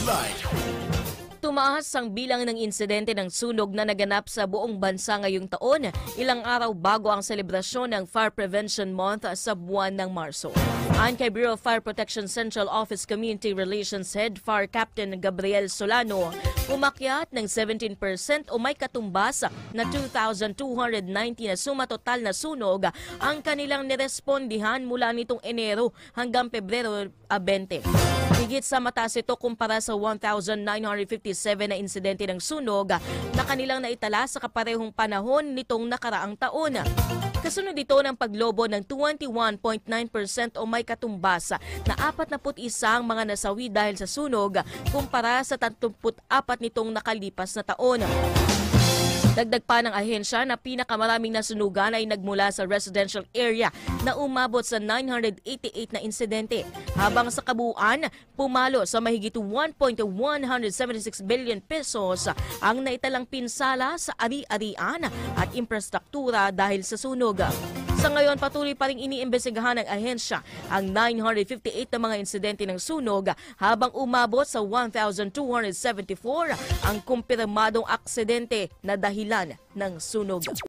Live. Tumaas ang bilang ng insidente ng sunog na naganap sa buong bansa ngayong taon, ilang araw bago ang selebrasyon ng Fire Prevention Month sa buwan ng Marso. Ayon kay Bureau of Fire Protection Central Office Community Relations Head Fire Captain Gabriel Solano, umakyat ng 17% o may katumbas na 2,290 na sumatotal na sunog ang kanilang nirespondihan mula nitong Enero hanggang Pebrero 20. Higit sa mataas ito kumpara sa 1,957 na insidente ng sunog na kanilang naitala sa kaparehong panahon nitong nakaraang taon. Kasunod dito ng paglobo ng 21.9% o may katumbas na 41 mga nasawi dahil sa sunog kumpara sa 34 nitong nakalipas na taon. Dagdag pa ng ahensya na pinakamaraming nasunugan ay nagmula sa residential area na umabot sa 988 na insidente, habang sa kabuuan pumalo sa mahigit 1.176 billion pesos ang naitalang pinsala sa ari-arian at infrastruktura dahil sa sunog. Sa ngayon, patuloy pa rin iniimbestigahan ng ahensya ang 958 na mga insidente ng sunog, habang umabot sa 1,274 ang kumpirmadong aksidente na dahilan ng sunog.